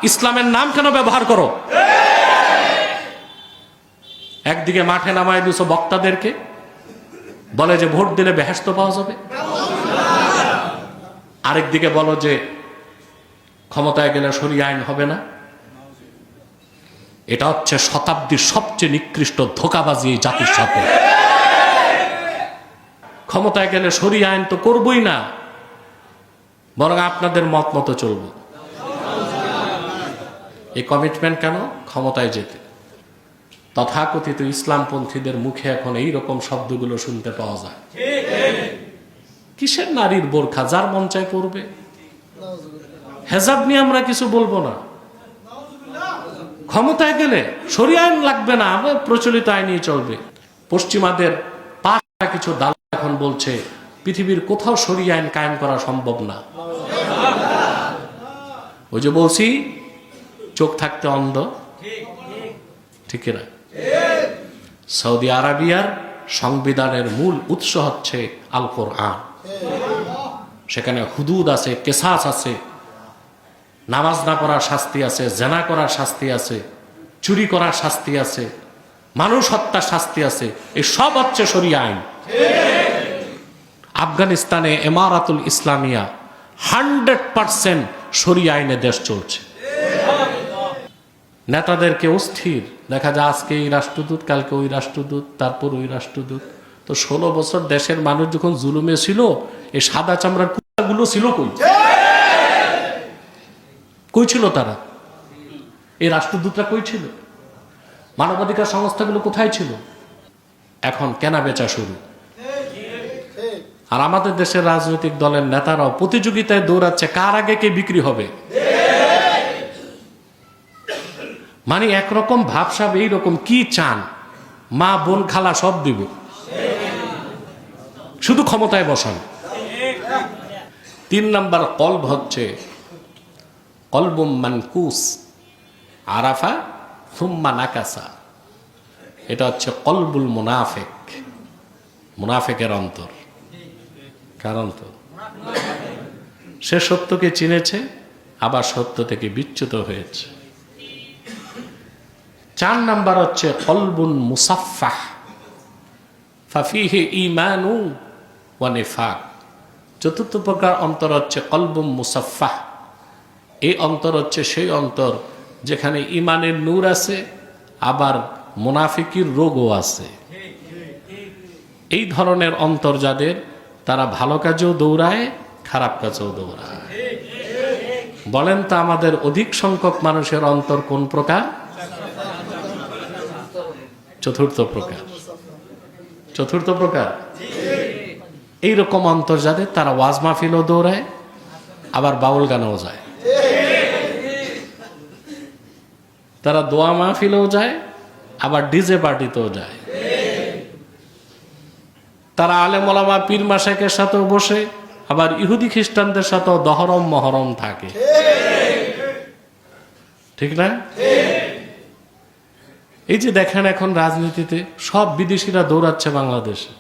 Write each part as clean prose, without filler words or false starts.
ইসলামের নাম কেন ব্যবহার করো? একদিকে মাঠে নামায় দিছো বক্তাদেরকে, বলে যে ভোট দিলে বেহেশত পাওয়া যাবে, আরেকদিকে বলো যে ক্ষমতায় গেলে শরিয়া আইন হবে না। এটা হচ্ছে শতাব্দীর সবচেয়ে নিকৃষ্ট ধোঁকাবাজি এই জাতির সাথে। ক্ষমতায় গেলে শরিয়া আইন তো করবই না, বরং আপনাদের মত মতো চলব। এই কমিটমেন্ট কেন? ক্ষমতায় যেতে। তথাকথিত ইসলামপন্থীদের মুখে এখন এই রকম শব্দগুলো শুনতে পাওয়া যায়। কিসের নারীর বোরখা? যার মন চায় পড়বে। হেজাব নিয়ে আমরা কিছু বলবো না। ক্ষমতায় গেলে শরিয়া আইন লাগবে না, প্রচলিত আইনই চলবে। পশ্চিমাদের পাঁচটা কিছু দাল এখন বলছে পৃথিবীর কোথাও শরিয়া আইন কায়েম করা সম্ভব না। ওই যে বলছি চোখ থাকতে অন্ধ, ঠিক না? সৌদি আরবিয়ার সংবিধানের মূল উৎস হচ্ছে আল কোরআন। সেখানে হুদুদ আছে, কেসাস আছে, নামাজ না পড়ার শাস্তি আছে, জেনা করার শাস্তি আছে, চুরি করার শাস্তি আছে, মানুষ হত্যার শাস্তি আছে। এই সব হচ্ছে শরিয়া আইন। আফগানিস্তানে ইমারাতুল ইসলামিয়া 100% শরিয়া আইনে দেশ চলছে। নেতাদেরকে অস্থির দেখা যায়, আজকে এই রাষ্ট্রদূত, কালকে ওই রাষ্ট্রদূত, তারপর ওই রাষ্ট্রদূত। তো 16 বছর দেশের মানুষ যখন জুলুমে ছিল, এই সাদা চামড়ার কুত্তাগুলো ছিল কই? কই ছিল তারা? এই রাষ্ট্রদূতরা কই ছিল? মানবাধিকার সংস্থাগুলো কোথায় ছিল? এখন কেনা বেচা শুরু। আর আমাদের দেশের রাজনৈতিক দলের নেতারাও প্রতিযোগিতায় দৌড়াচ্ছে কার আগে কে বিক্রি হবে। মানে একরকম ভাবসাব, এইরকম কি চান? মা বোন খালা সব দিব, শুধু ক্ষমতায় বসান। 3 নাম্বার কলব হচ্ছে কলবুম মানকুস আরাফা সুম্মা নাকাসা। এটা হচ্ছে কলবুল মুনাফিক, মুনাফিকের অন্তর। কার অন্তর? সে সত্যকে চিনেছে, আবার সত্য থেকে বিচ্যুত হয়েছে। 4 নাম্বার হচ্ছে কলবুন মুসাফফাহ ফাফিহি ঈমানু ওয়া নিফাক। চতুর্থ প্রকার অন্তর হচ্ছে কলবুন মুসাফফাহ। এই অন্তর হচ্ছে সেই অন্তর যেখানে ঈমানের নূর আছে, আবার মুনাফিকির রোগও আছে। এই ধরনের অন্তর যাদের, তারা ভালো কাজেও দৌড়ায়, খারাপ কাজেও দৌড়ায়। বলেন তো আমাদের অধিক সংখ্যক মানুষের অন্তর কোন প্রকার? চতুর্থ প্রকার। চতুর্থ প্রকার। এইরকম অন্তর যাদের, তারা ওয়াজ মাহফিলও দৌড়ায়, আবার বাউল গানেও যায়, তারা দোয়া মাহফিলেও যায়, আবার ডিজে পার্টিতেও যায়। তারা আলেম ওলামা পীর মাশায়েখের সাথেও বসে, আবার ইহুদি খ্রিস্টানদের সাথেও দহরম মহরম থাকে, ঠিক না? এই যে দেখেন এখন রাজনীতিতে সব বিদেশিরা দৌড়াচ্ছে বাংলাদেশে,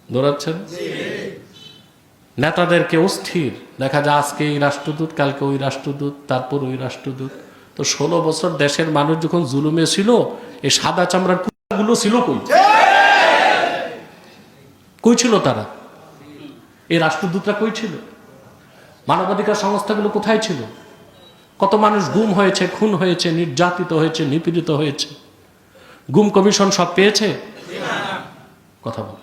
দৌড়াচ্ছেন। নেতাদেরকে অস্থির দেখা যায়, আজকে এই রাষ্ট্রদূত, কালকে ওই রাষ্ট্রদূত, তারপর ওই রাষ্ট্রদূত। তো 16 বছর দেশের মানুষ যখন জুলুমে ছিল, এই সাদা চামড়ার কুত্তাগুলো ছিল কই? কই ছিল তারা? এই রাষ্ট্রদূতরা কই ছিল? মানবাধিকার সংস্থাগুলো কোথায় ছিল? কত মানুষ গুম হয়েছে, খুন হয়েছে, নির্যাতিত হয়েছে, নিপীড়িত হয়েছে। গুম কমিশন সব পেয়েছে? কথা বল।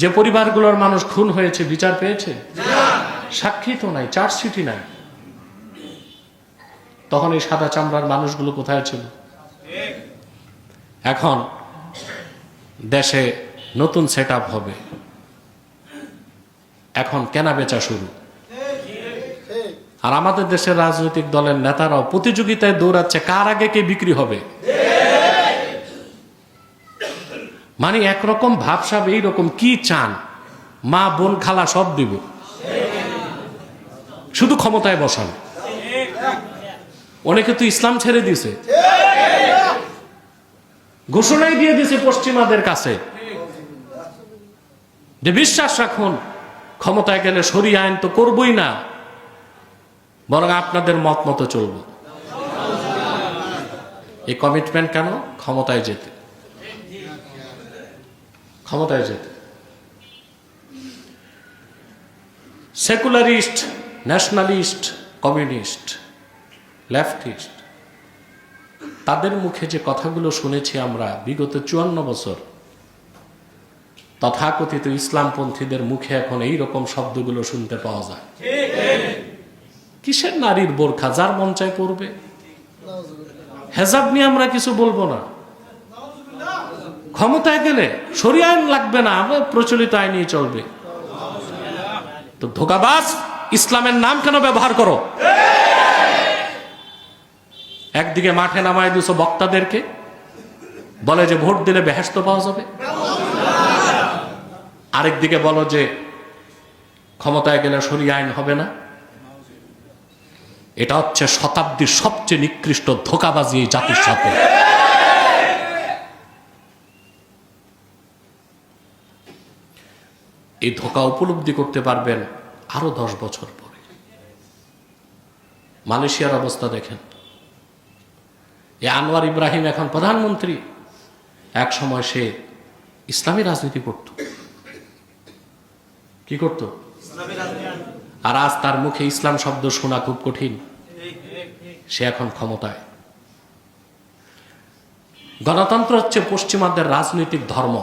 যে পরিবারগুলোর মানুষ খুন হয়েছে বিচার পেয়েছে? সাক্ষী তো নাই, চার্জশিটই নাই। তখন এই সাদা চামড়ার মানুষগুলো কোথায় ছিল? এখন দেশে নতুন সেট আপ হবে, এখন কেনা বেচা শুরু। আর আমাদের দেশের রাজনৈতিক দলের নেতারাও প্রতিযোগিতায় দৌড়াচ্ছে কার আগে কে বিক্রি হবে। মানে একরকম ভাবসাব, এইরকম কি চান? মা বোন খালা সব দিব, শুধু ক্ষমতায় বসান। অনেকে তো ইসলাম ছেড়ে দিছে, ঘোষণাই দিয়ে দিছে পশ্চিমাদের কাছে যে বিশ্বাস রাখুন, ক্ষমতায় গেলে শরিয়া আইন তো করবই না, বরং আপনাদের মত মতো চলব। এই কমিটমেন্ট কেন? ক্ষমতায় যেতে, ক্ষমতায় যেতে। সেকুলারিস্ট, ন্যাশনালিস্ট, কমিউনিস্ট, লেফটিস্ট, তাদের মুখে যে কথাগুলো শুনেছি আমরা বিগত 54 বছর, তথাকথিত ইসলামপন্থীদের মুখে এখন এই রকম শব্দগুলো শুনতে পাওয়া যায়। কিসের নারীর বোরখা? যার মন চায় পড়বে। হেজাব নিয়ে আমরা কিছু বলবো না। ক্ষমতায় গেলে শরিয়া আইন লাগবে না, আমরা প্রচলিত আইনই চলবে। তো ধোঁকাবাজ, ইসলামের নাম কেন ব্যবহার করো? একদিকে মাঠে নামায় দিছো বক্তাদেরকে, বলে যে ভোট দিলে বেহেশত পাওয়া যাবে। আরেকদিকে বলো যে ক্ষমতায় গেলে শরিয়া আইন হবে না। এটা হচ্ছে শতাব্দীর সবচেয়ে নিকৃষ্ট ধোঁকাবাজি এই জাতির সাথে। এই ধোঁকা উপলব্ধি করতে পারবেন আরো 10 বছর পরে। মালয়েশিয়ার অবস্থা দেখেন। এই আনোয়ার ইব্রাহিম এখন প্রধানমন্ত্রী, এক সময় সে ইসলামী রাজনীতি করত। কি করত? আর আজ তার মুখে ইসলাম শব্দ শোনা খুব কঠিন। সে এখন ক্ষমতায়। গণতন্ত্র হচ্ছে পশ্চিমাদের রাজনৈতিক ধর্ম।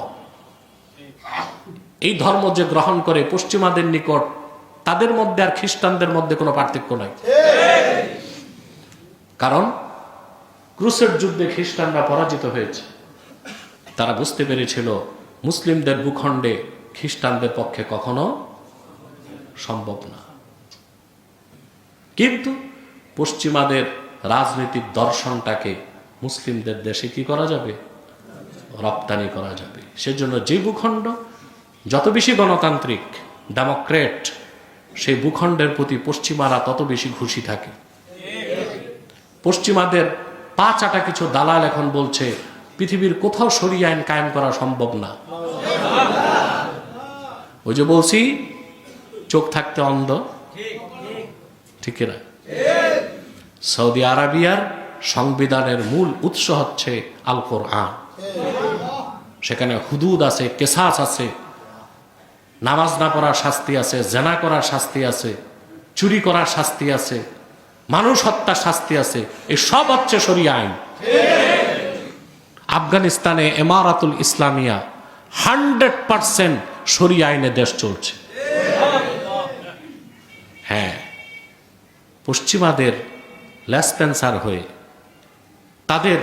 এই ধর্ম যে গ্রহণ করে পশ্চিমাদের নিকট, তাদের মধ্যে আর খ্রিস্টানদের মধ্যে কোনো পার্থক্য নাই। কারণ ক্রুসেড যুদ্ধে খ্রিস্টানরা পরাজিত হয়েছে। তারা বুঝতে পেরেছিল মুসলিমদের ভূখণ্ডে খ্রিস্টানদের পক্ষে কখনো সম্ভব না। কিন্তু পশ্চিমাদের রাজনৈতিক দর্শনটাকে মুসলিমদের দেশে কি করা যাবে? রপ্তানি করা যাবে। সেজন্য যে ভূখণ্ড যত বেশি গণতান্ত্রিক, ডেমোক্রেট, সেই ভূখণ্ডের প্রতি পশ্চিমারা তত বেশি খুশি থাকে। পশ্চিমাদের পা চাটা কিছু দালাল এখন বলছে পৃথিবীর কোথাও শরিয়া আইন কায়েম করা সম্ভব না। ওই যে বলছি, চোখ থাকতে অন্ধ, ঠিক না? সৌদি আরবিয়ার সংবিধানের মূল উৎস হচ্ছে আল কোরআন। সেখানে হুদুদ আছে, কেসাস আছে, নামাজ না পড়ার শাস্তি আছে, জেনা করার শাস্তি আছে, চুরি করার শাস্তি আছে, মানুষ হত্যার শাস্তি আছে। এই সব হচ্ছে শরিয়া আইন। আফগানিস্তানে ইমারাতুল ইসলামিয়া 100% শরিয়া আইনে দেশ চলছে। হ্যাঁ, পশ্চিমাদের লেসপেন্সার হয়ে তাদের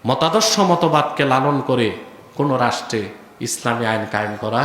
মতাদর্শ মতবাদকে লালন করে কোন রাষ্ট্রে ইসলামী আইন কায়েম করা